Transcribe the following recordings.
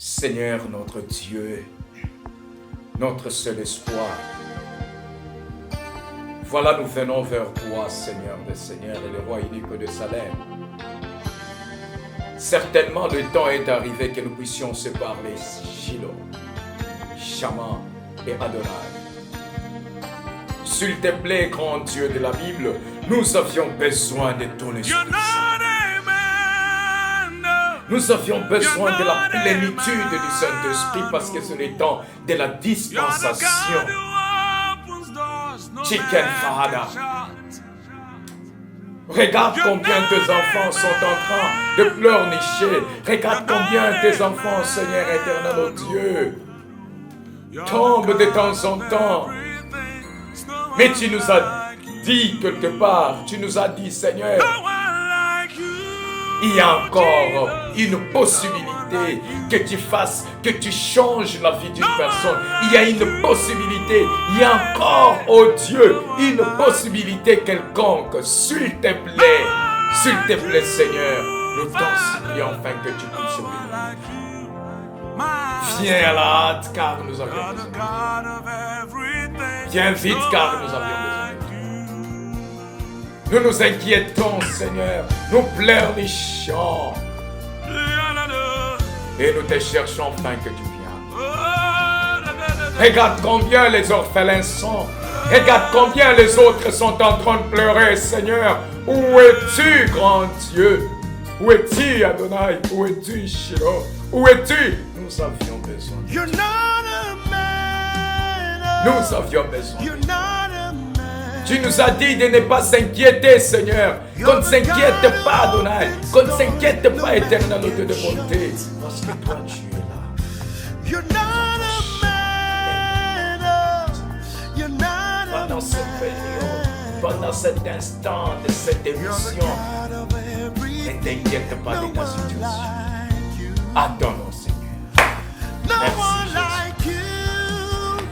Seigneur notre Dieu, notre seul espoir. Voilà, nous venons vers toi, Seigneur des Seigneurs et le roi unique de Salem. Certainement, le temps est arrivé que nous puissions se parler, Shiloh, Shama et Adonai. S'il te plaît, grand Dieu de la Bible, nous avions besoin de ton esprit. Nous avions besoin de la plénitude du Saint-Esprit parce que c'est le temps de la dispensation. Chicken Father. Regarde combien tes enfants sont en train de pleurnicher. Regarde combien tes enfants, Seigneur éternel, oh Dieu, tombent de temps en temps. Mais tu nous as dit quelque part, tu nous as dit, Seigneur, il y a encore une possibilité que tu fasses, que tu changes la vie d'une personne. Il y a une possibilité, il y a encore, oh Dieu, une possibilité quelconque. S'il te plaît, Seigneur, nous t'en supplions afin que tu puisses venir. Viens à la hâte car nous avions besoin. Viens vite car nous avions besoin. Nous nous inquiétons, Seigneur. Nous pleurnichons. Et nous te cherchons afin que tu viennes. Regarde combien les orphelins sont. Regarde combien les autres sont en train de pleurer, Seigneur. Où es-tu, grand Dieu? Où es-tu, Adonai? Où es-tu, Shiloh? Où es-tu? Nous avions besoin. Nous avions besoin. Tu nous as dit de ne pas s'inquiéter, Seigneur. Qu'on ne s'inquiète pas, Adonai. Qu'on ne s'inquiète pas, éternel Dieu de bonté. Parce que toi, tu es là. Pendant cette période, pendant cet instant de cette émission, ne t'inquiète pas de ta situation. Attends-nous, Seigneur. Merci,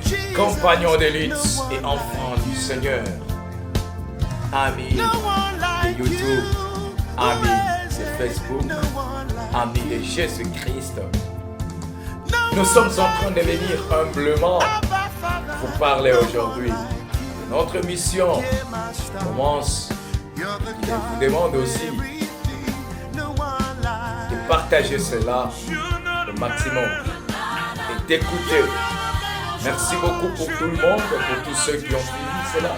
Jésus. Compagnons de lutte et enfants du Seigneur, amis de YouTube, amis de Facebook, amis de Jésus-Christ, nous sommes en train de venir humblement vous parler aujourd'hui. Notre mission commence. Je vous demande aussi de partager cela au maximum et d'écouter. Merci beaucoup pour tout le monde, pour tous ceux qui ont suivi cela.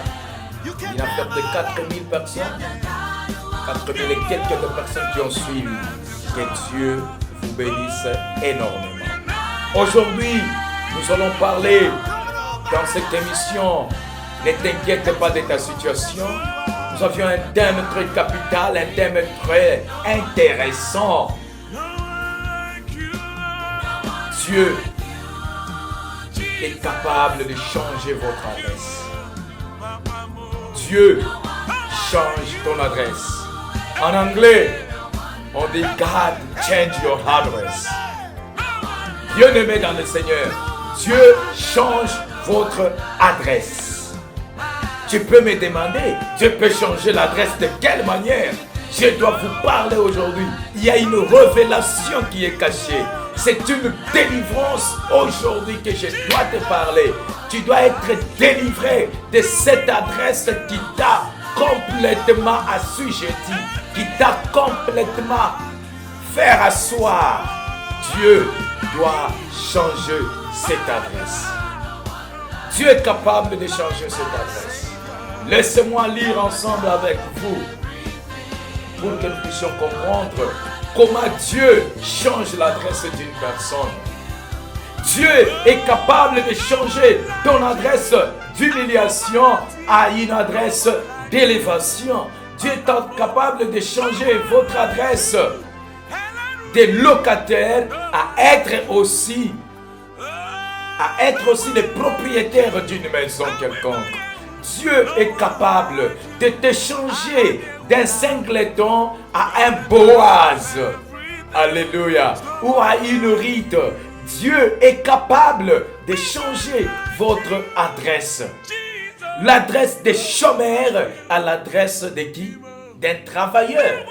Il y a près de 4000 personnes, 4000 et quelques de personnes qui ont suivi. Que Dieu vous bénisse énormément. Aujourd'hui, nous allons parler dans cette émission. Ne t'inquiète pas de ta situation. Nous avions un thème très capital, un thème très intéressant. Dieu est capable de changer votre adresse. Dieu change ton adresse. En anglais, on dit God change your address. Bien-aimé dans le Seigneur, Dieu change votre adresse. Tu peux me demander, Dieu peut changer l'adresse de quelle manière? Je dois vous parler aujourd'hui. Il y a une révélation qui est cachée. C'est une délivrance aujourd'hui que je dois te parler. Tu dois être délivré de cette adresse qui t'a complètement assujetti, qui t'a complètement fait asseoir. Dieu doit changer cette adresse. Dieu est capable de changer cette adresse. Laissez-moi lire ensemble avec vous pour que nous puissions comprendre comment Dieu change l'adresse d'une personne. Dieu est capable de changer ton adresse d'humiliation à une adresse d'élévation. Dieu est capable de changer votre adresse de locataire à être aussi le propriétaire d'une maison quelconque. Dieu est capable de te changer d'un singleton à un Boaz. Alléluia. Ou à une Rite. Dieu est capable de changer votre adresse. L'adresse des chômeurs à l'adresse de qui? D'un travailleur.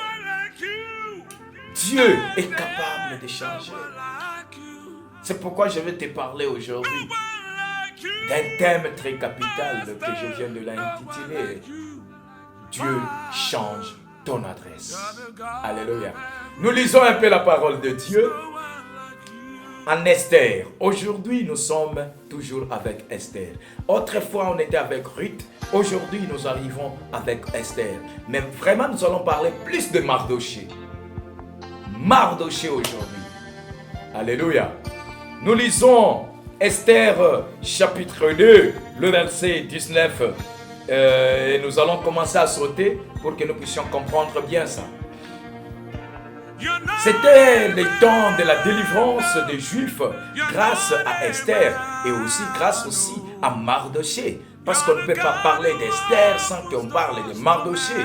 Dieu est capable de changer. C'est pourquoi je vais te parler aujourd'hui d'un thème très capital que je viens de l'intituler. Dieu change ton adresse. Alléluia. Nous lisons un peu la parole de Dieu en Esther. Aujourd'hui, nous sommes toujours avec Esther. Autrefois, on était avec Ruth. Aujourd'hui, nous arrivons avec Esther. Mais vraiment, nous allons parler plus de Mardoché. Mardoché aujourd'hui. Alléluia. Nous lisons Esther chapitre 2, le verset 19. Et nous allons commencer à sauter pour que nous puissions comprendre bien ça. C'était le temps de la délivrance des Juifs grâce à Esther et aussi grâce aussi à Mardoché. Parce qu'on ne peut pas parler d'Esther sans qu'on parle de Mardoché.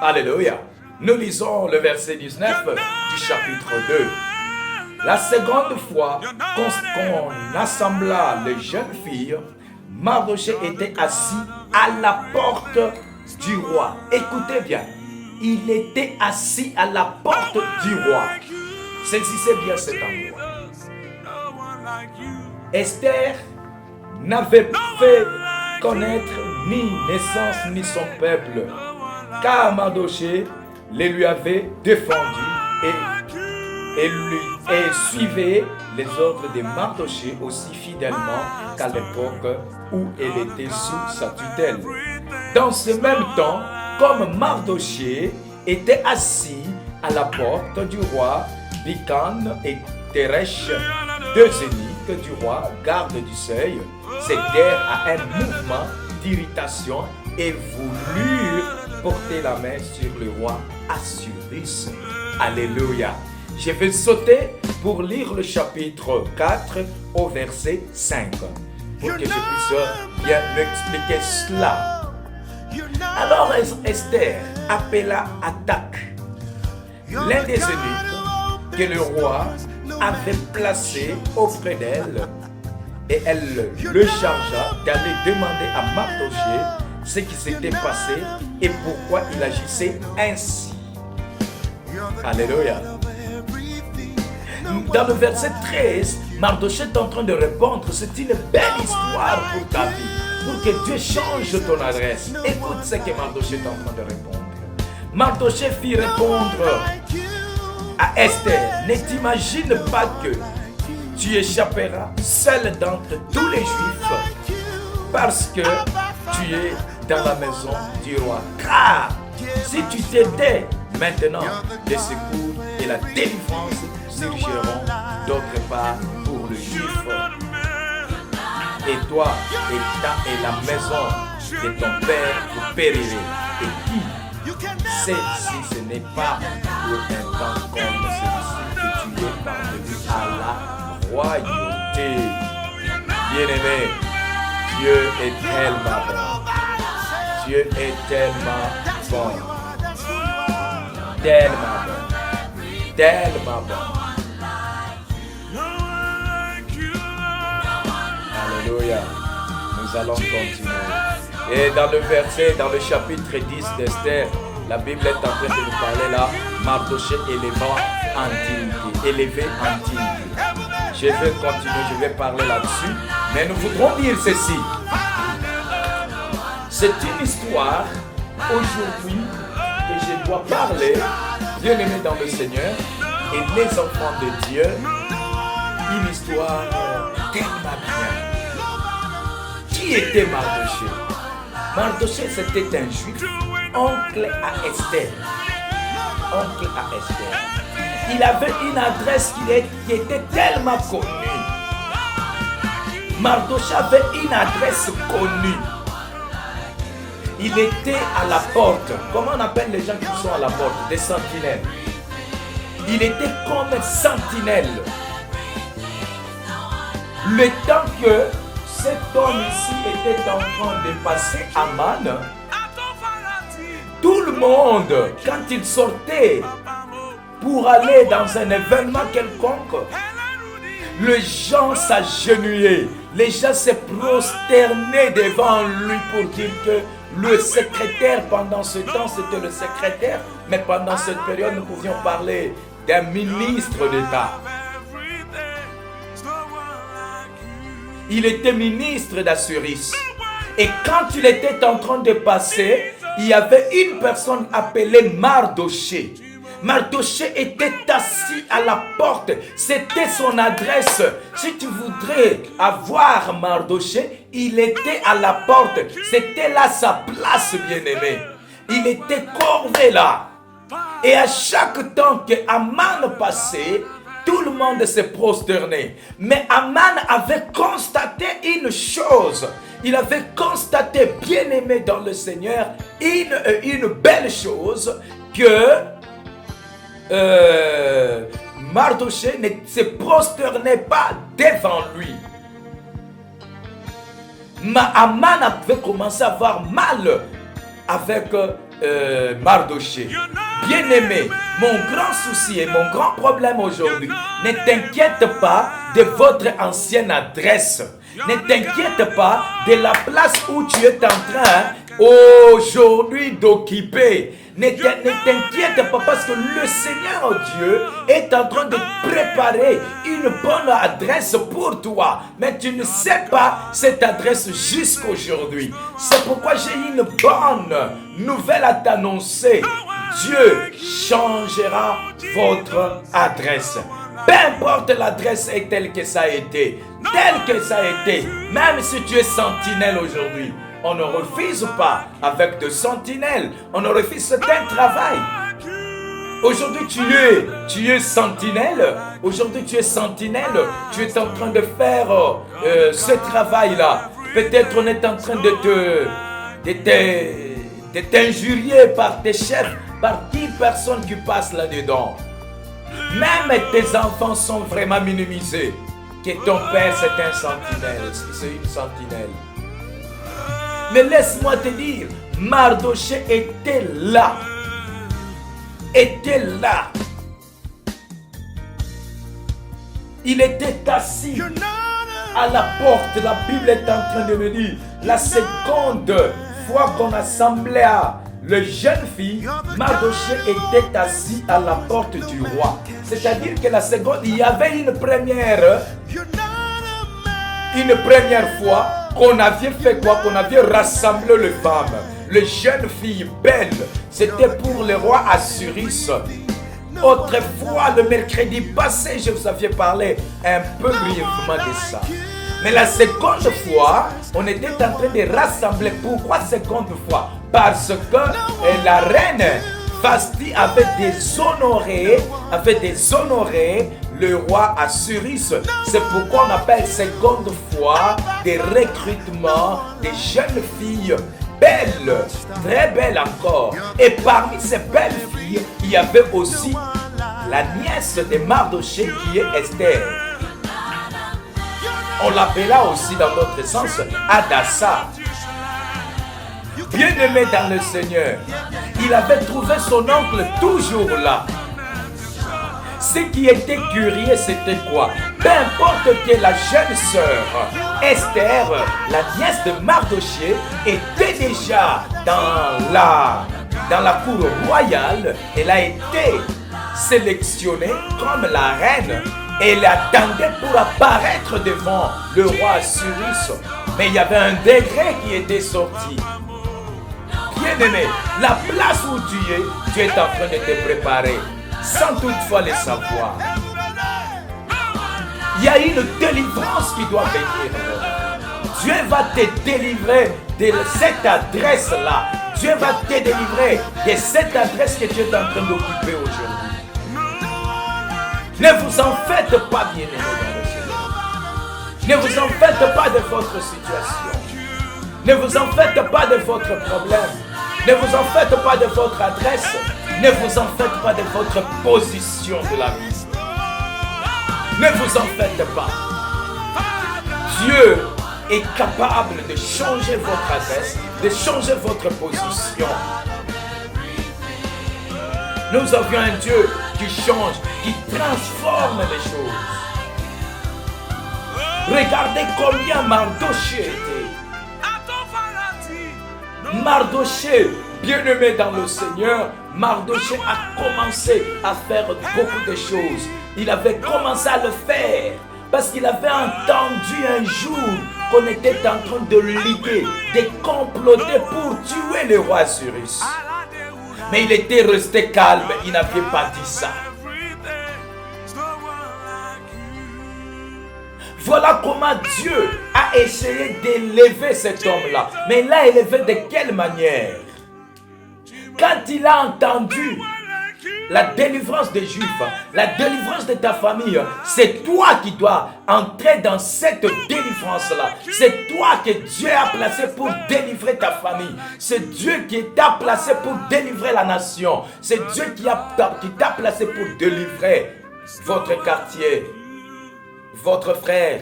Alléluia. Nous lisons le verset 19 du chapitre 2. La seconde fois qu'on assembla les jeunes filles, Mardoché était assis à la porte du roi. Écoutez bien, il était assis à la porte du roi. Saisissez bien cet endroit. Esther n'avait fait connaître ni naissance ni son peuple, car Mardoché les lui avait défendus et suivait les ordres de Mardoché aussi fidèlement qu'à l'époque où elle était sous sa tutelle. Dans ce même temps, comme Mardoché était assis à la porte du roi, Bican et Teresh, deux eunuques du roi, garde du seuil, cédèrent à un mouvement d'irritation et voulurent porter la main sur le roi Assuérus. Alléluia. Je vais sauter pour lire le chapitre 4 au verset 5 pour que je puisse bien m'expliquer cela. Alors Esther appela Attaque, l'un des eunuques que le roi avait placé auprès d'elle, et elle le chargea d'aller demander à Mardoché ce qui s'était passé et pourquoi il agissait ainsi. Alléluia. Dans le verset 13, Mardoché est en train de répondre, c'est une belle histoire pour ta vie, pour que Dieu change ton adresse. Écoute ce que Mardoché est en train de répondre. Mardoché fit répondre à Esther, ne t'imagine pas que tu échapperas seul d'entre tous les Juifs parce que tu es dans la maison du roi. Car si tu t'étais maintenant, les secours et la délivrance surgiront d'autre part pour le Juif. Et toi et la maison de ton père vous périrez. Et qui sait si ce n'est pas pour un temps comme celui-ci que tu es parvenu à la royauté. Bien-aimé, Dieu est tellement bon. Dieu est tellement bon. Tellement bon. Tellement bon. Alléluia. Nous allons continuer. Et dans le chapitre 10 d'Esther, la Bible est en train de nous parler là, Mardoché élevé en dignité. Je vais continuer, je vais parler là-dessus, mais nous voudrons dire ceci. C'est une histoire aujourd'hui que je dois parler, bien-aimés dans le Seigneur, et les enfants de Dieu, une histoire tellement bien. Qui était Mardoché? Mardoché, c'était un juif, oncle à Esther. Oncle à Esther. Il avait une adresse qui était tellement connue. Mardoché avait une adresse connue. Il était à la porte. Comment on appelle les gens qui sont à la porte? Des sentinelles. Il était comme sentinelle. Le temps que cet homme ici était en train de passer Aman, tout le monde, quand il sortait pour aller dans un événement quelconque, les gens s'agenouillaient, les gens se prosternaient devant lui pour dire que le secrétaire, pendant ce temps, c'était le secrétaire, mais pendant cette période, nous pouvions parler d'un ministre d'État. il était ministre d'Assuris. Et quand il était en train de passer, il y avait une personne appelée Mardoché. Mardoché était assis à la porte. C'était son adresse. Si tu voudrais avoir Mardoché, il était à la porte. C'était là sa place, bien-aimé. Il était corvé là. Et à chaque temps que Aman passait, tout le monde se prosternait. Mais Aman avait constaté une chose. Il avait constaté, bien-aimé dans le Seigneur, une belle chose, que Mardoché ne se prosternait pas devant lui. Mais Aman avait commencé à avoir mal avec Mardoché. Bien-aimé, mon grand souci et mon grand problème aujourd'hui, ne t'inquiète pas de votre ancienne adresse. Ne t'inquiète pas de la place où tu es en train aujourd'hui d'occuper. Ne t'inquiète pas parce que le Seigneur Dieu est en train de préparer une bonne adresse pour toi. Mais tu ne sais pas cette adresse jusqu'aujourd'hui. C'est pourquoi j'ai une bonne nouvelle à t'annoncer. Dieu changera votre adresse. Peu importe l'adresse est telle que ça a été, même si tu es sentinelle aujourd'hui, on ne refuse pas avec de sentinelles, on ne refuse certains travail. Aujourd'hui tu es sentinelle, tu es en train de faire ce travail-là. Peut-être on est en train de t'injurier par tes chefs, par 10 personnes qui passent là-dedans. Même tes enfants sont vraiment minimisés. Que ton père c'est un sentinelle, c'est une sentinelle. Mais laisse-moi te dire, Mardoché était là. Il était assis à la porte. La Bible est en train de me dire, la seconde fois qu'on assemblait le jeune fille, Mardoché était assis à la porte du roi. C'est-à-dire que la seconde, il y avait une première fois qu'on avait fait quoi? Qu'on avait rassemblé les femmes. Les jeunes filles belles, c'était pour le roi Assuris. Autrefois, le mercredi passé, je vous avais parlé un peu brièvement de ça. Mais la seconde fois, on était en train de rassembler. Pourquoi seconde fois? Parce que la reine Vashti avait déshonoré le roi Assuris. C'est pourquoi on appelle seconde fois des recrutements des jeunes filles belles, très belles encore. Et parmi ces belles filles, il y avait aussi la nièce de Mardoché qui est Esther. On l'appela aussi dans notre sens Hadassa. Bien-aimé dans le Seigneur, il avait trouvé son oncle toujours là. Ce qui était curieux, c'était quoi? Peu importe que la jeune sœur Esther, la nièce de Mardoché, était déjà dans la cour royale. Elle a été sélectionnée comme la reine. Elle attendait pour apparaître devant le roi Assuris. Mais il y avait un décret qui était sorti. Bien-aimé, la place où tu es en train de te préparer, sans toutefois le savoir. Il y a une délivrance qui doit venir. Dieu va te délivrer de cette adresse-là. Dieu va te délivrer de cette adresse que tu es en train d'occuper aujourd'hui. Ne vous en faites pas, bien-aimés dans le Seigneur. Ne vous en faites pas de votre situation. Ne vous en faites pas de votre problème. Ne vous en faites pas de votre adresse. Ne vous en faites pas de votre position de la vie. Ne vous en faites pas. Dieu est capable de changer votre adresse, de changer votre position. Nous avions un Dieu qui change, qui transforme les choses. Regardez combien Mardoché était. Mardoché, bien-aimé dans le Seigneur, Mardoché a commencé à faire beaucoup de choses. Il avait commencé à le faire Parce qu'il avait entendu un jour qu'on était en train de liguer, de comploter pour tuer le roi Cyrus. Mais il était resté calme, il n'avait pas dit ça. Voilà comment Dieu a essayé d'élever cet homme-là. Mais il l'a élevé de quelle manière? Quand il a entendu la délivrance des Juifs, la délivrance de ta famille, c'est toi qui dois entrer dans cette délivrance-là. C'est toi que Dieu a placé pour délivrer ta famille. C'est Dieu qui t'a placé pour délivrer la nation. C'est Dieu qui t'a placé pour délivrer votre quartier, votre frère,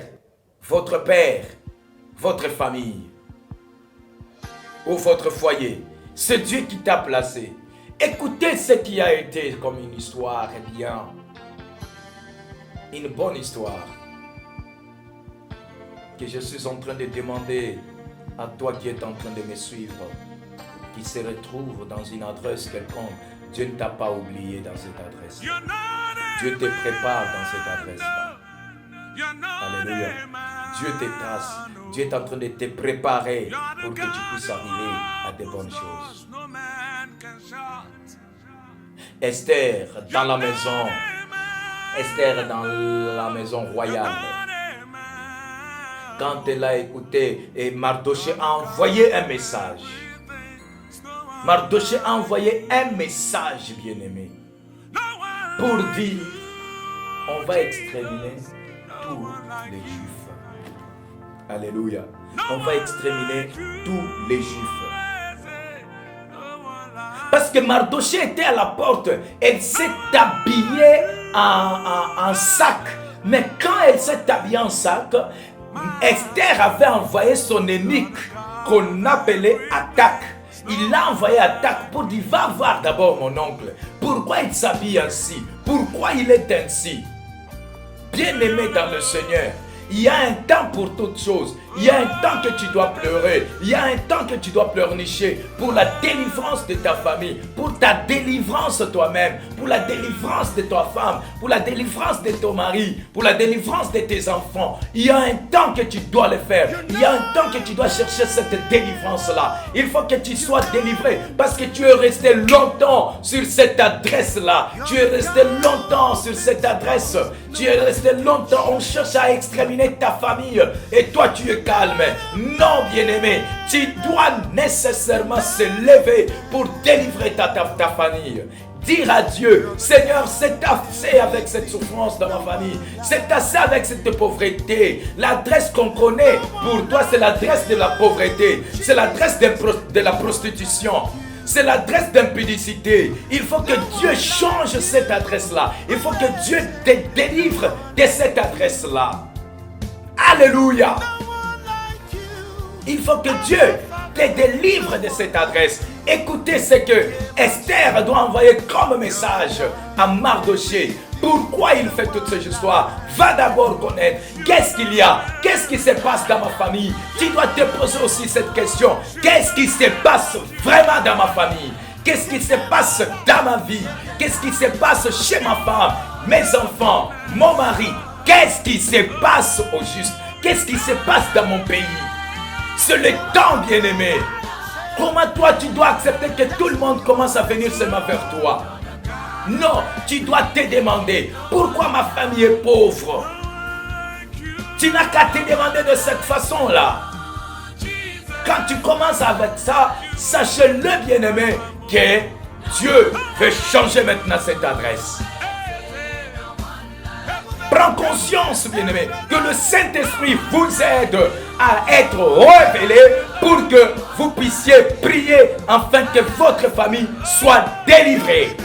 votre père, votre famille ou votre foyer. C'est Dieu qui t'a placé. Écoutez ce qui a été comme une histoire, eh bien, une bonne histoire que je suis en train de demander à toi qui es en train de me suivre, qui se retrouve dans une adresse quelconque. Dieu ne t'a pas oublié dans cette adresse. Dieu te prépare dans cette adresse-là. Alléluia. Dieu te trace. Dieu est en train de te préparer pour que tu puisses arriver à de bonnes choses. Esther dans la maison. Esther dans la maison royale. Quand elle a écouté, et Mardochée a envoyé un message. Mardochée a envoyé un message, bien-aimé, pour dire, on va exterminer tous les Juifs. Alléluia. On va exterminer tous les Juifs. Parce que Mardochée était à la porte. Elle s'est habillée en sac. Mais quand elle s'est habillée en sac, Esther avait envoyé son eunuque qu'on appelait Attaque. Il l'a envoyé Attaque pour dire, va voir d'abord mon oncle. Pourquoi il s'habille ainsi? Pourquoi il est ainsi? Bien-aimé dans le Seigneur, il y a un temps pour toutes choses. Il y a un temps que tu dois pleurer. Il y a un temps que tu dois pleurnicher pour la délivrance de ta famille, pour ta délivrance toi-même, pour la délivrance de ta femme, pour la délivrance de ton mari, pour la délivrance de tes enfants. Il y a un temps que tu dois le faire. Il y a un temps que tu dois chercher cette délivrance-là. Il faut que tu sois délivré parce que tu es resté longtemps sur cette adresse-là. Tu es resté longtemps sur cette adresse. Tu es resté longtemps. On cherche à exterminer ta famille et toi tu es calme. Non, bien-aimé, tu dois nécessairement se lever pour délivrer ta famille. Dire à Dieu, Seigneur, c'est assez avec cette souffrance dans ma famille. C'est assez avec cette pauvreté. L'adresse qu'on connaît pour toi, c'est l'adresse de la pauvreté. C'est l'adresse de la prostitution. C'est l'adresse d'impudicité. Il faut que Dieu change cette adresse-là. Il faut que Dieu te délivre de cette adresse-là. Alléluia. Il faut que Dieu te délivre de cette adresse. Écoutez ce que Esther doit envoyer comme message à Mardochée. Pourquoi il fait toutes ces histoires? Va d'abord connaître qu'est-ce qu'il y a, qu'est-ce qui se passe dans ma famille. Tu dois te poser aussi cette question. Qu'est-ce qui se passe vraiment dans ma famille? Qu'est-ce qui se passe dans ma vie? Qu'est-ce qui se passe chez ma femme, mes enfants, mon mari? Qu'est-ce qui se passe au juste? Qu'est-ce qui se passe dans mon pays? C'est le temps, bien-aimé. Comment toi, tu dois accepter que tout le monde commence à venir seulement vers toi? Non, tu dois te demander, pourquoi ma famille est pauvre? Tu n'as qu'à te demander de cette façon-là. Quand tu commences avec ça, sache-le, bien-aimé, que Dieu veut changer maintenant cette adresse. Prends conscience, bien-aimé, que le Saint-Esprit vous aide à être révélé pour que vous puissiez prier afin que votre famille soit délivrée.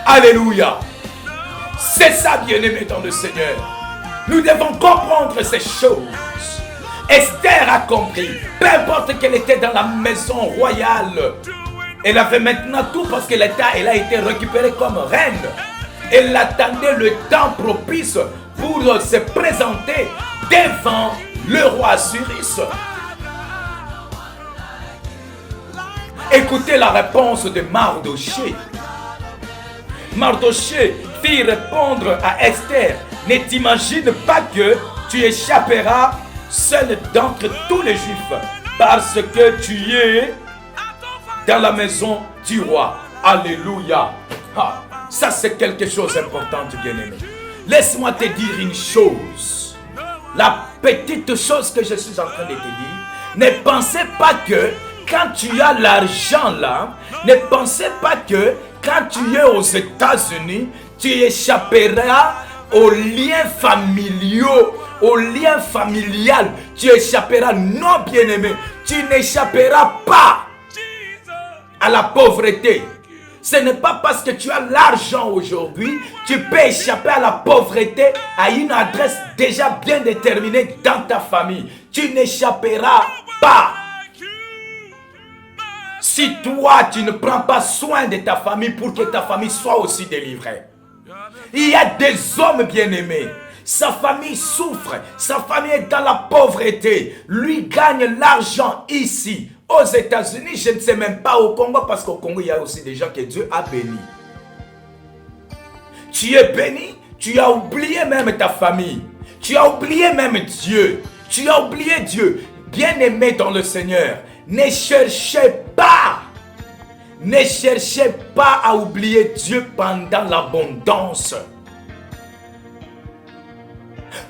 Alléluia. C'est ça, bien-aimé dans le Seigneur. Nous devons comprendre ces choses. Esther a compris. Peu importe qu'elle était dans la maison royale, elle avait maintenant tout parce qu'elle a été récupérée comme reine. Elle attendait le temps propice pour se présenter devant le roi Cyrus. Écoutez la réponse de Mardochée. Mardochée fit répondre à Esther, Ne t'imagine pas que tu échapperas seul d'entre tous les Juifs parce que tu es dans la maison du roi. Alléluia. Ah, ça c'est quelque chose d'important, bien-aimé. Laisse-moi te dire une chose. La petite chose que je suis en train de te dire, ne pensez pas que quand tu as l'argent là, ne pensez pas que quand tu es aux États-Unis, tu échapperas aux liens familiaux, aux liens familiales. Tu échapperas, non bien-aimé, tu n'échapperas pas à la pauvreté. Ce n'est pas parce que tu as l'argent aujourd'hui, tu peux échapper à la pauvreté à une adresse déjà bien déterminée dans ta famille. Tu n'échapperas pas. Si toi, tu ne prends pas soin de ta famille pour que ta famille soit aussi délivrée. Il y a des hommes bien-aimés. Sa famille souffre. Sa famille est dans la pauvreté. Lui gagne l'argent ici. Aux États-Unis, je ne sais même pas au Congo, parce qu'au Congo, il y a aussi des gens que Dieu a bénis. Tu es béni, tu as oublié même ta famille. Tu as oublié même Dieu. Tu as oublié Dieu. Bien-aimé dans le Seigneur, ne cherchez pas à oublier Dieu pendant l'abondance.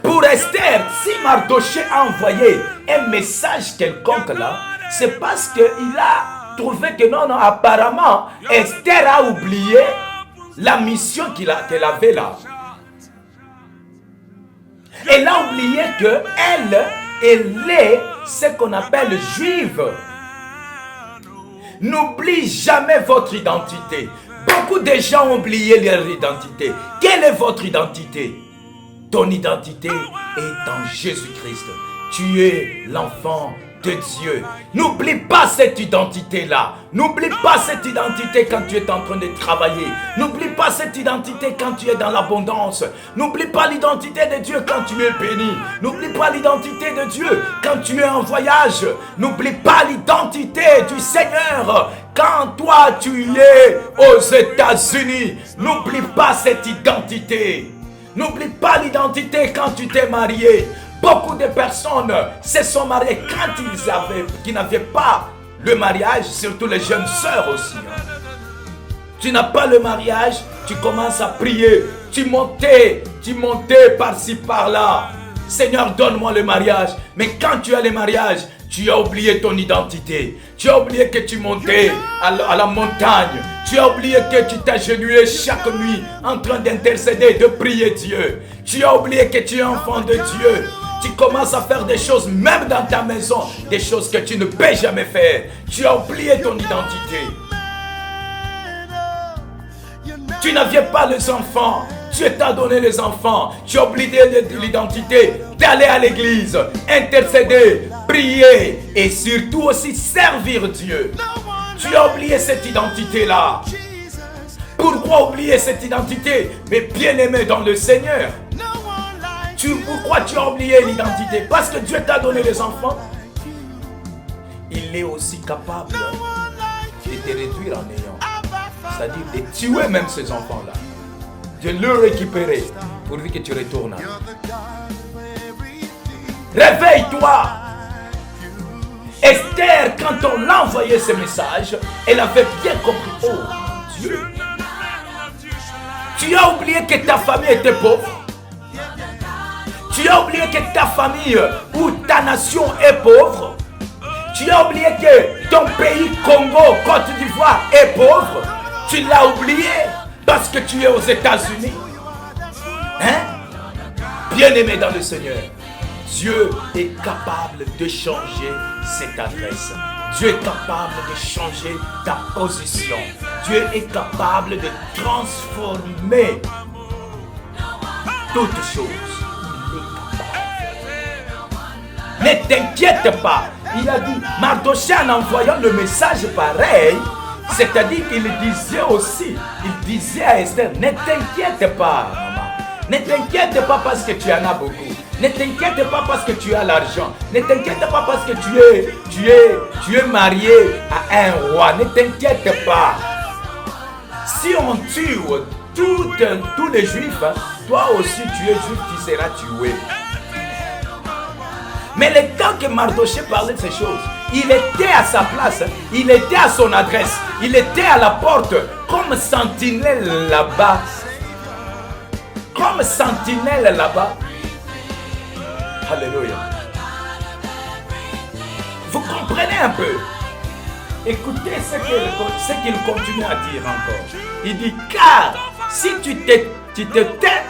Pour Esther, si Mardochée a envoyé un message quelconque là, c'est parce qu'il a trouvé que non, apparemment, Esther a oublié la mission qu'elle avait là. Elle a oublié qu'elle est ce qu'on appelle juive. N'oublie jamais votre identité. Beaucoup de gens ont oublié leur identité. Quelle est votre identité? Ton identité est en Jésus-Christ. Tu es l'enfant de Dieu. N'oublie pas cette identité-là. N'oublie pas cette identité quand tu es en train de travailler. N'oublie pas cette identité quand tu es dans l'abondance. N'oublie pas l'identité de Dieu quand tu es béni. N'oublie pas l'identité de Dieu quand tu es en voyage. N'oublie pas l'identité du Seigneur quand toi tu es aux États-Unis. N'oublie pas cette identité. N'oublie pas l'identité quand tu t'es marié. Beaucoup de personnes se sont mariées quand ils n'avaient pas le mariage, surtout les jeunes sœurs aussi. Tu n'as pas le mariage, tu commences à prier, tu montais par-ci par-là. Seigneur, donne-moi le mariage. Mais quand tu as le mariage, tu as oublié ton identité. Tu as oublié que tu montais à la montagne. Tu as oublié que tu t'agenouillais chaque nuit en train d'intercéder, de prier Dieu. Tu as oublié que tu es enfant de Dieu. Tu commences à faire des choses, même dans ta maison, des choses que tu ne peux jamais faire. Tu as oublié ton identité. Tu n'avais pas les enfants. Dieu t'a donné les enfants. Tu as oublié l'identité d'aller à l'église, intercéder, prier et surtout aussi servir Dieu. Tu as oublié cette identité-là. Pourquoi oublier cette identité? Mais bien-aimé dans le Seigneur. Pourquoi tu as oublié l'identité? Parce que Dieu t'a donné les enfants. Il est aussi capable de te réduire en néant. C'est-à-dire de tuer même ces enfants-là. De le récupérer pourvu que tu retournes à lui. Réveille-toi. Esther, quand on l'a envoyé ce message, elle avait bien compris. Oh Dieu. Tu as oublié que ta famille était pauvre. Tu as oublié que ta famille ou ta nation est pauvre. Tu as oublié que ton pays Congo, Côte d'Ivoire est pauvre. Tu l'as oublié parce que tu es aux États-Unis. Bien-aimé dans le Seigneur, Dieu est capable de changer cette adresse. Dieu est capable de changer ta position. Dieu est capable de transformer toutes choses. Ne t'inquiète pas. Il a dit, Mardochée en envoyant le message pareil, c'est-à-dire qu'il disait aussi, il disait à Esther, ne t'inquiète pas, maman. Ne t'inquiète pas parce que tu en as beaucoup. Ne t'inquiète pas parce que tu as l'argent. Ne t'inquiète pas parce que tu es marié à un roi. Ne t'inquiète pas. Si on tue tous les juifs, toi aussi tu es juif, tu seras tué. Mais le temps que Mardochée parlait de ces choses, il était à sa place, il était à son adresse, il était à la porte comme sentinelle là-bas. Comme sentinelle là-bas. Alléluia. Vous comprenez un peu? Écoutez ce qu'il continue à dire encore. Il dit, car si tu te tais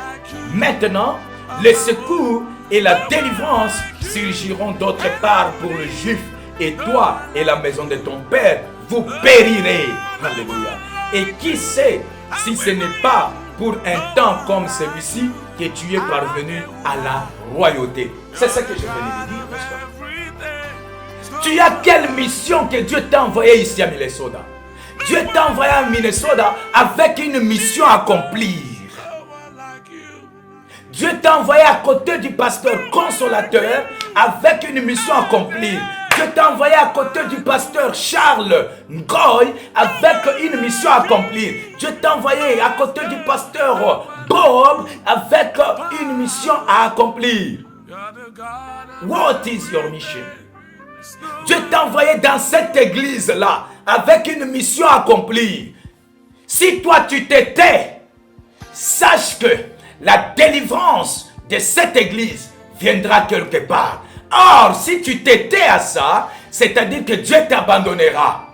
maintenant, le secours et la délivrance surgiront d'autre part pour le juif, et toi et la maison de ton père, vous périrez. Alléluia. Et qui sait si ce n'est pas pour un temps comme celui-ci que tu es parvenu à la royauté. C'est ce que je venais de dire, n'est-ce pas? Tu as quelle mission que Dieu t'a envoyé ici à Minnesota? Dieu t'a envoyé à Minnesota avec une mission à accomplir. Dieu t'a envoyé à côté du pasteur consolateur avec une mission à accomplir. Dieu t'a envoyé à côté du pasteur Charles Ngoy avec une mission à accomplir. Dieu t'a envoyé à côté du pasteur Bob avec une mission à accomplir. What is your mission? Dieu t'a envoyé dans cette église-là avec une mission à accomplir. Si toi tu te tais, sache que la délivrance de cette église viendra quelque part. Or, si tu t'étais à ça, c'est-à-dire que Dieu t'abandonnera.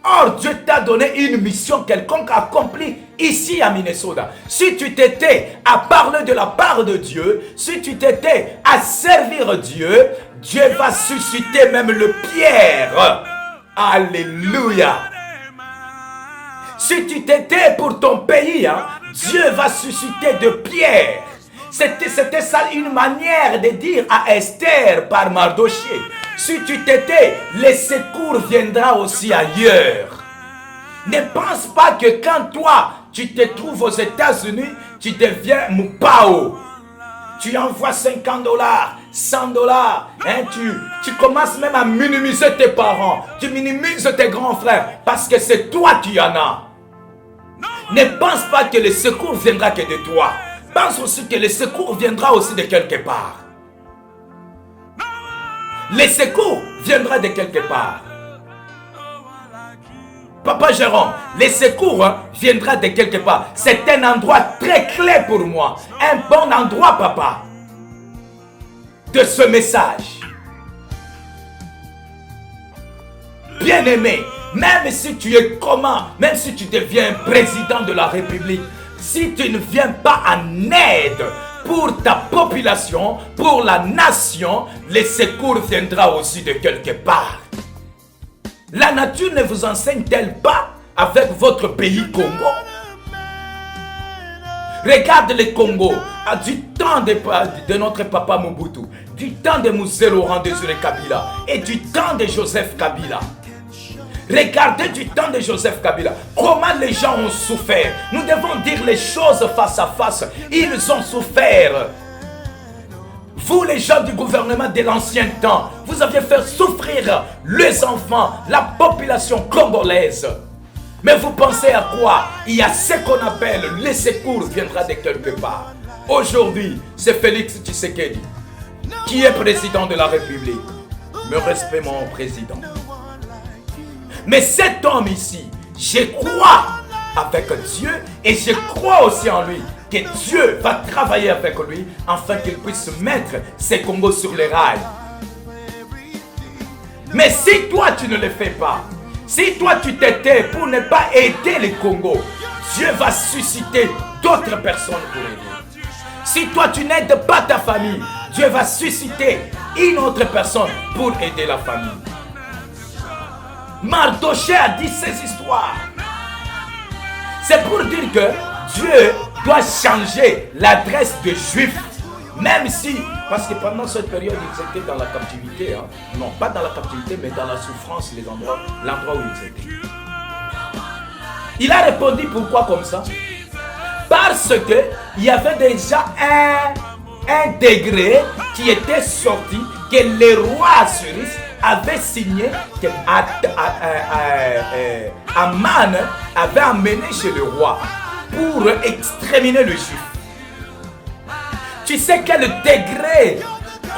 Or, Dieu t'a donné une mission quelconque accomplie ici à Minnesota. Si tu t'étais à parler de la part de Dieu, si tu t'étais à servir Dieu, Dieu va susciter même le Pierre. Alléluia. Si tu t'étais pour ton pays, Dieu va susciter de Pierre. C'était ça une manière de dire à Esther par Mardochée. Si tu t'étais, le secours viendra aussi ailleurs. Ne pense pas que quand toi, tu te trouves aux États-Unis, tu deviens Moupao. Tu envoies $50, $100. Tu commences même à minimiser tes parents. Tu minimises tes grands frères parce que c'est toi qui en as. Ne pense pas que le secours viendra que de toi. Pense aussi que le secours viendra aussi de quelque part. Le secours viendra de quelque part. Papa Jérôme, le secours viendra de quelque part. C'est un endroit très clé pour moi. Un bon endroit, papa, de ce message. Bien-aimé, même si tu es comment, même si tu deviens président de la République, si tu ne viens pas en aide pour ta population, pour la nation, le secours viendra aussi de quelque part. La nature ne vous enseigne-t-elle pas avec votre pays Congo? Regarde le Congo, du temps de notre papa Mobutu, du temps de Mzee Laurent Désiré Kabila et du temps de Joseph Kabila. Regardez du temps de Joseph Kabila, comment les gens ont souffert. Nous devons dire les choses face à face. Ils ont souffert. Vous, les gens du gouvernement de l'ancien temps, vous aviez fait souffrir les enfants, la population congolaise. Mais vous pensez à quoi? Il y a ce qu'on appelle le secours viendra de quelque part. Aujourd'hui, c'est Félix Tshisekedi qui est président de la République. Me respecte mon président. Mais cet homme ici, je crois avec Dieu et je crois aussi en lui que Dieu va travailler avec lui afin qu'il puisse mettre ces Congos sur les rails. Mais si toi tu ne le fais pas, si toi tu t'étais pour ne pas aider les Congos, Dieu va susciter d'autres personnes pour aider. Si toi tu n'aides pas ta famille, Dieu va susciter une autre personne pour aider la famille. Mardochée a dit ces histoires. C'est pour dire que Dieu doit changer l'adresse des Juifs. Même si, parce que pendant cette période, ils étaient dans la captivité. Non, pas dans la captivité, mais dans la souffrance, l'endroit où ils étaient. Il a répondu pourquoi comme ça? Parce qu'il y avait déjà un degré qui était sorti, que le roi Assuérus avait signé, que Aman avait amené chez le roi pour exterminer le juif. Tu sais quel degré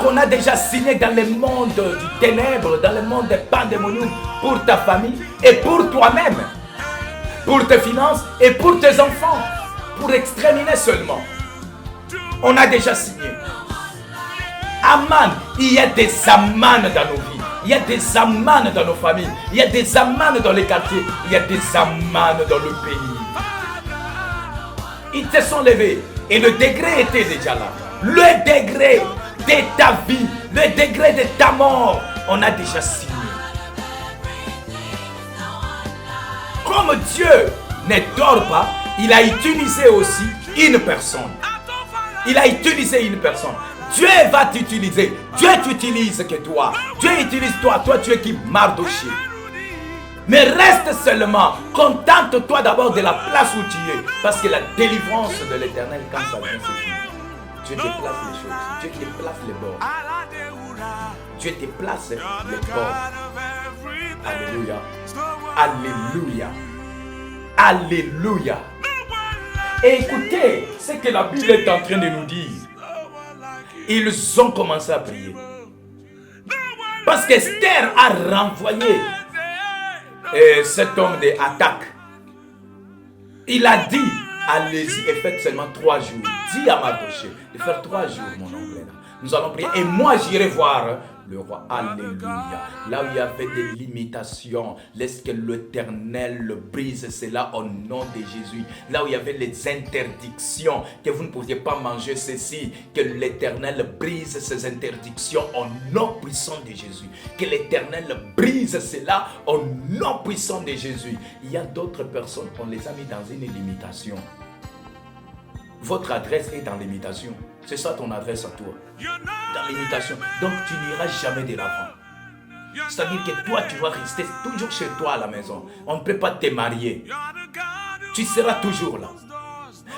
qu'on a déjà signé dans le monde du ténèbre, dans le monde des pandémonium pour ta famille et pour toi-même, pour tes finances et pour tes enfants, pour exterminer seulement. On a déjà signé. Aman, il y a des amanes dans nos vies, il y a des amanes dans nos familles, il y a des amanes dans les quartiers, il y a des amanes dans le pays. Ils te sont levés et le degré était déjà là. Le degré de ta vie, le degré de ta mort, on a déjà signé. Comme Dieu ne dort pas, il a utilisé aussi une personne. Il a utilisé une personne. Dieu va t'utiliser. Dieu t'utilise que toi. Dieu utilise toi. Toi, tu es qui? Mardoché. Mais reste seulement. Contente-toi d'abord de la place où tu es. Parce que la délivrance de l'Éternel, quand ça vient, c'est fini. Dieu déplace les choses. Dieu déplace les bords. Dieu déplace les bords. Alléluia. Alléluia. Alléluia. Et écoutez ce que la Bible est en train de nous dire. Ils ont commencé à prier. Parce qu'Esther a renvoyé cet homme d'attaque. Il a dit, allez-y et faites seulement 3 jours. Dis à Mardoché de faire 3 jours, mon oncle. Nous allons prier. Et moi, j'irai voir le roi. Alléluia. Là où il y avait des limitations, laisse que l'Éternel le brise cela au nom de Jésus. Là où il y avait les interdictions, que vous ne pouviez pas manger ceci, que l'Éternel brise ces interdictions au nom puissant de Jésus. Que l'Éternel brise cela au nom puissant de Jésus. Il y a d'autres personnes, on les a mis dans une limitation. Votre adresse est dans l'imitation. C'est ça ton adresse à toi. Dans l'imitation. Donc tu n'iras jamais de l'avant. C'est-à-dire que toi, tu vas rester toujours chez toi à la maison. On ne peut pas te marier. Tu seras toujours là.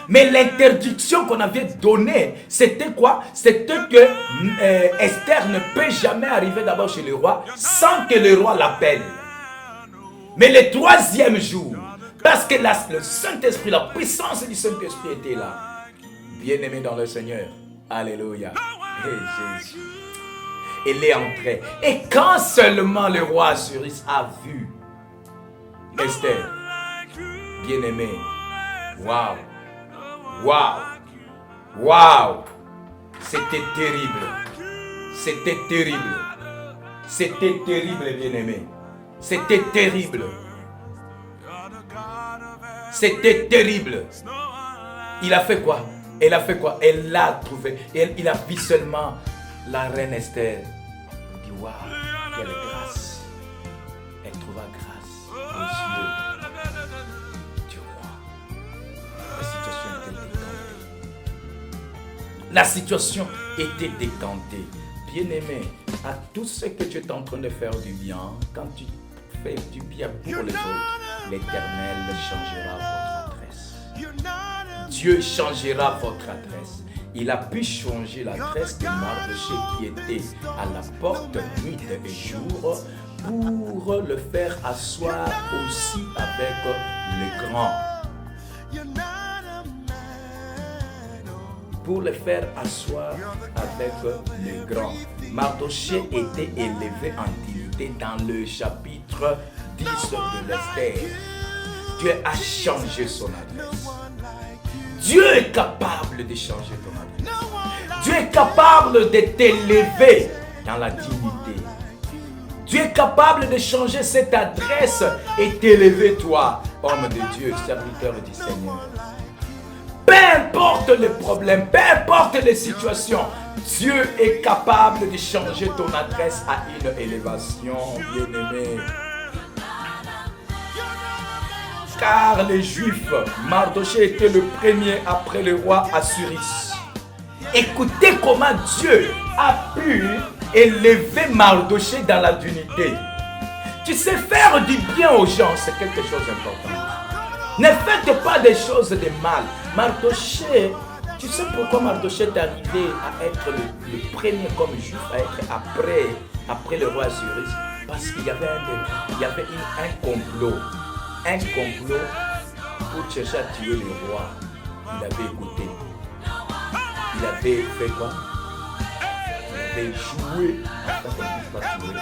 Mais l'interdiction qu'on avait donnée, c'était quoi? C'était que Esther ne peut jamais arriver d'abord chez le roi sans que le roi l'appelle. Mais le 3e jour, parce que le Saint-Esprit, la puissance du Saint-Esprit était là. Bien-aimé dans le Seigneur. Alléluia. Et Jésus. Elle est entrée. Et quand seulement le roi Assuris a vu Esther, bien-aimé, waouh, waouh, waouh, c'était terrible. C'était terrible. C'était terrible, bien-aimé. C'était terrible. C'était terrible. Il a fait quoi? Elle a fait quoi? Elle l'a trouvé. Il a vu seulement la reine Esther. Il dit, waouh, quelle grâce. Elle trouva grâce aux yeux du roi. La situation était décantée. Bien-aimé, à tout ce que tu es en train de faire du bien, quand tu fais du bien pour les autres, l'Éternel changera votre adresse. Dieu changera votre adresse. Il a pu changer l'adresse de Mardoché qui était à la porte nuit et jour pour le faire asseoir aussi avec les grands. Pour le faire asseoir avec les grands. Mardoché était élevé en dignité dans le chapitre 10 de l'Esther. Dieu a changé son adresse. Dieu est capable de changer ton adresse. Dieu est capable de t'élever dans la dignité. Dieu est capable de changer cette adresse et t'élever toi, homme de Dieu, serviteur du Seigneur. Peu importe les problèmes, peu importe les situations, Dieu est capable de changer ton adresse à une élévation, bien-aimé. Car les Juifs, Mardoché était le premier après le roi Assuris. Écoutez comment Dieu a pu élever Mardoché dans la dignité. Tu sais, faire du bien aux gens, c'est quelque chose d'important. Ne faites pas des choses de mal. Mardoché, tu sais pourquoi Mardoché est arrivé à être le premier comme juif, à être après le roi Assuris? Parce qu'il y avait un complot. Un complot pour chercher à tuer le roi. Il avait écouté. il avait fait quoi? Il avait joué afin qu'on ne puisse pas tuer.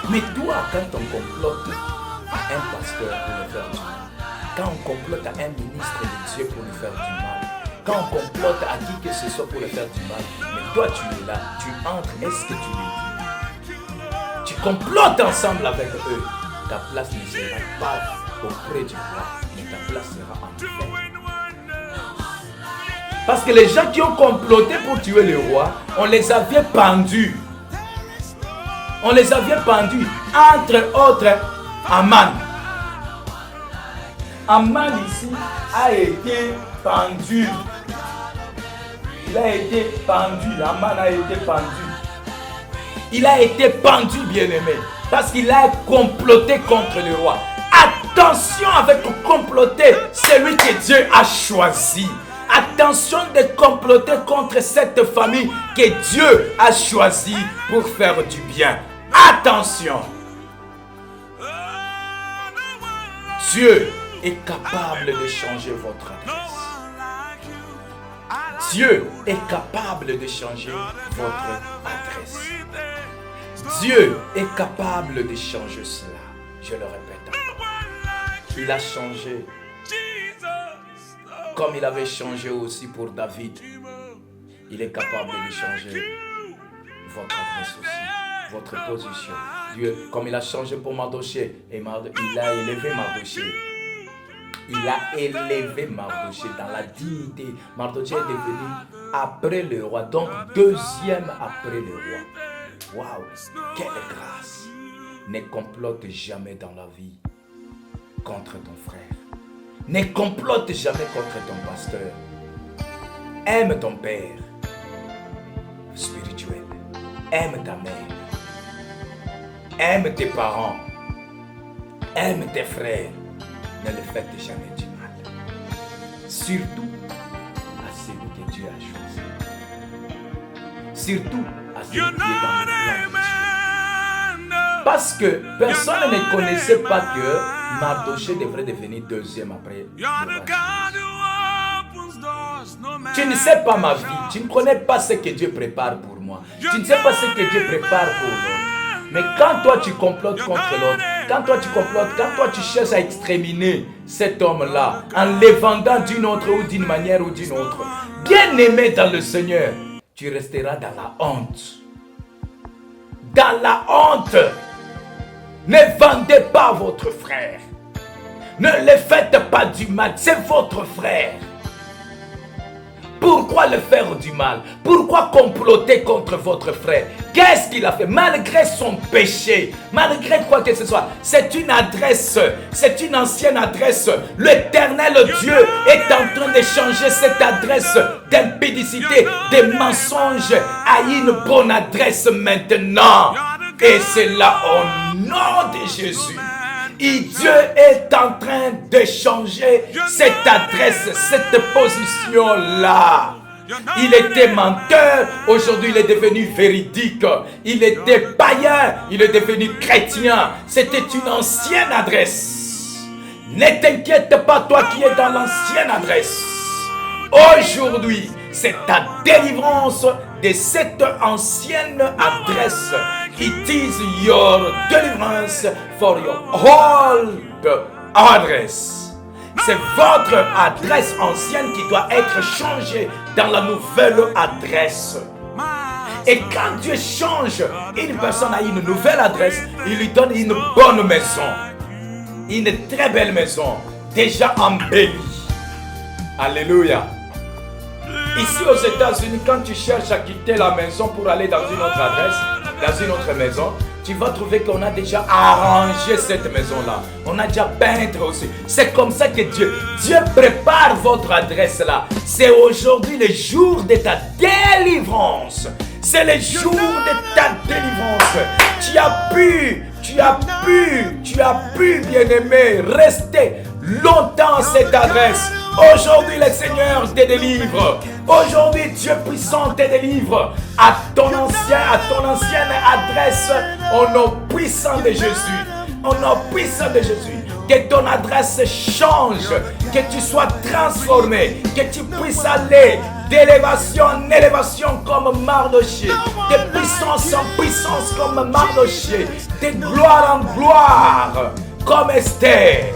Mais toi, quand on complote à un pasteur pour le faire du mal, quand on complote à un ministre de Dieu pour lui faire du mal, quand on complote à qui que ce soit pour le faire du mal, mais toi tu es là, tu entres, est-ce que tu les dis? Tu complotes ensemble avec eux, ta place ne sera pas auprès du roi, mais ta place sera en enfer. Parce que les gens qui ont comploté pour tuer le roi, on les avait pendus. On les avait pendus, entre autres, Aman. Aman ici a été pendu. Il a été pendu. Aman a été pendu. Il a été pendu, bien-aimé, parce qu'il a comploté contre le roi. Attention avec comploter celui que Dieu a choisi. Attention de comploter contre cette famille que Dieu a choisi pour faire du bien. Attention. Dieu est capable de changer votre adresse. Dieu est capable de changer votre adresse. Dieu est capable de changer cela. Je le répète encore. Il a changé. Comme il avait changé aussi pour David. Il est capable de changer votre adresse aussi. Votre position. Dieu, comme il a changé pour Mardoché. Et il a élevé Mardoché. Il a élevé Mardoché dans la dignité. Mardoché est devenu après le roi. Donc deuxième après le roi. Waouh, quelle grâce. Ne complote jamais dans la vie contre ton frère. Ne complote jamais contre ton pasteur. Aime ton père spirituel. Aime ta mère. Aime tes parents. Aime tes frères. Ne le faites jamais du mal. Surtout à celui que Dieu a choisi. Surtout à celui qui est dans le plan de Dieu. Parce que personne ne connaissait pas que Mardoché devrait devenir deuxième après le roi. Tu ne sais pas ma vie. Tu ne connais pas ce que Dieu prépare pour moi. Tu ne sais pas ce que Dieu prépare pour l'autre. Mais quand toi tu complotes contre l'autre, quand toi tu complotes, quand toi tu cherches à exterminer cet homme-là, en le vendant d'une autre ou d'une manière ou d'une autre, bien aimé dans le Seigneur, tu resteras dans la honte. Dans la honte. Ne vendez pas votre frère. Ne le faites pas du mal, c'est votre frère. Pourquoi le faire du mal? Pourquoi comploter contre votre frère? Qu'est-ce qu'il a fait? Malgré son péché, malgré quoi que ce soit, c'est une adresse, c'est une ancienne adresse. L'Éternel Dieu est en train de changer cette adresse d'impudicité, de mensonges à une bonne adresse maintenant. Et c'est là au nom de Jésus. Et Dieu est en train de changer cette adresse, cette position-là. Il était menteur, aujourd'hui il est devenu véridique. Il était païen, il est devenu chrétien. C'était une ancienne adresse. Ne t'inquiète pas, toi qui es dans l'ancienne adresse. Aujourd'hui, c'est ta délivrance de cette ancienne adresse. It is your deliverance for your old address. C'est votre adresse ancienne qui doit être changée dans la nouvelle adresse. Et quand Dieu change une personne à une nouvelle adresse, il lui donne une bonne maison. Une très belle maison, déjà embellie. Alléluia. Ici aux États-Unis, quand tu cherches à quitter la maison pour aller dans une autre adresse, dans une autre maison, tu vas trouver qu'on a déjà arrangé cette maison-là. On a déjà peint aussi. C'est comme ça que Dieu prépare votre adresse là. C'est aujourd'hui le jour de ta délivrance. C'est le jour de ta délivrance. Tu as pu, bien-aimé, rester longtemps à cette adresse. Aujourd'hui, le Seigneur te délivre. Aujourd'hui, Dieu puissant te délivre à ton ancienne adresse au nom puissant de Jésus. Au nom puissant de Jésus. que ton adresse change, que tu sois transformé, que tu puisses aller d'élévation en élévation comme Mardochée, de puissance en puissance comme Mardochée, de gloire en gloire comme Esther.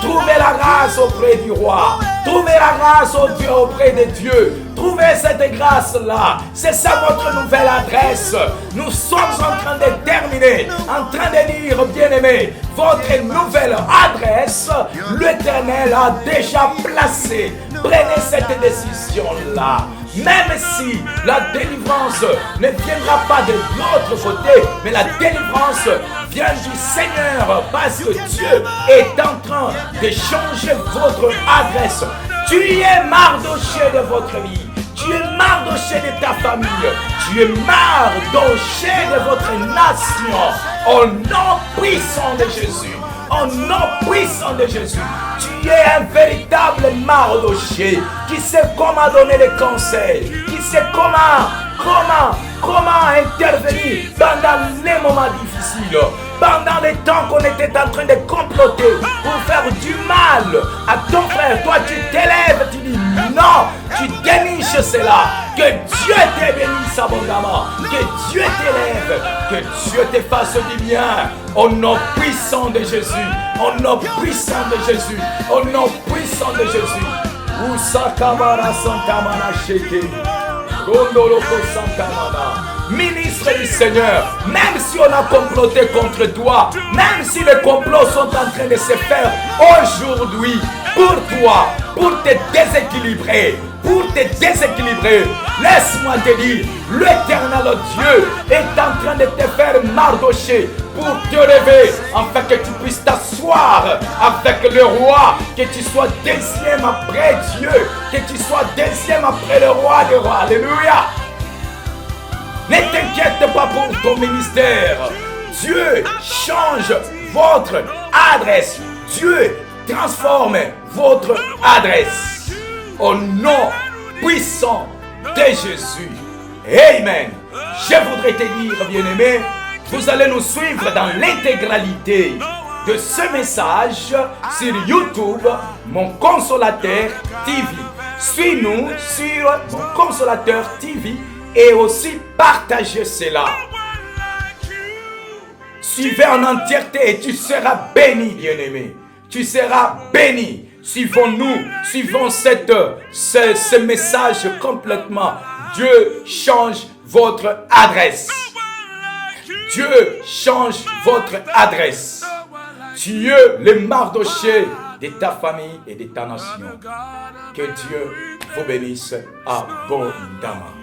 Trouvez la grâce auprès du roi. Trouvez la grâce auprès de Dieu. Trouvez cette grâce-là. C'est ça votre nouvelle adresse. Nous sommes en train de terminer, en train de lire, bien-aimés, votre nouvelle adresse. L'Éternel a déjà placé. Prenez cette décision-là. Même si la délivrance ne viendra pas de l'autre côté, mais la délivrance vient du Seigneur parce que Dieu est en train de changer votre adresse. Tu es Mardochée de votre vie. Tu es Mardochée de ta famille. Tu es Mardochée de votre nation. Au nom puissant de Jésus. Au nom puissant de Jésus. Tu es un véritable Mardochée qui sait comment donner les conseils, qui sait comment intervenir pendant les moments difficiles, pendant les temps qu'on était en train de comploter pour faire du mal à ton frère. Toi, tu t'élèves, tu dis non, tu déniches cela. Que Dieu te bénisse abondamment, que Dieu t'élève, que Dieu te fasse du bien. Au nom puissant de Jésus, au nom puissant de Jésus, au nom puissant de Jésus. Usakamara Santamana Sheke, Gondoloko Santamana. Ministre du Seigneur, même si on a comploté contre toi, même si les complots sont en train de se faire aujourd'hui pour toi, pour te déséquilibrer, laisse-moi te dire, l'Éternel Dieu est en train de te faire Mardochée pour te lever, afin que tu puisses t'asseoir avec le roi, que tu sois deuxième après Dieu, que tu sois deuxième après le roi des rois. Alléluia. Ne t'inquiète pas pour ton ministère. Dieu change votre adresse. Dieu transforme votre adresse. Au nom puissant de Jésus. Amen. Je voudrais te dire, bien-aimé, vous allez nous suivre dans l'intégralité de ce message sur YouTube, Mon Consolateur TV. Suis-nous sur Mon Consolateur TV et aussi partagez cela. Suivez en entièreté et tu seras béni, bien-aimé. Tu seras béni. Suivons-nous, suivons ce message complètement. Dieu change votre adresse. Dieu change votre adresse. Tu es le Mardochée de ta famille et de ta nation. Que Dieu vous bénisse abondamment.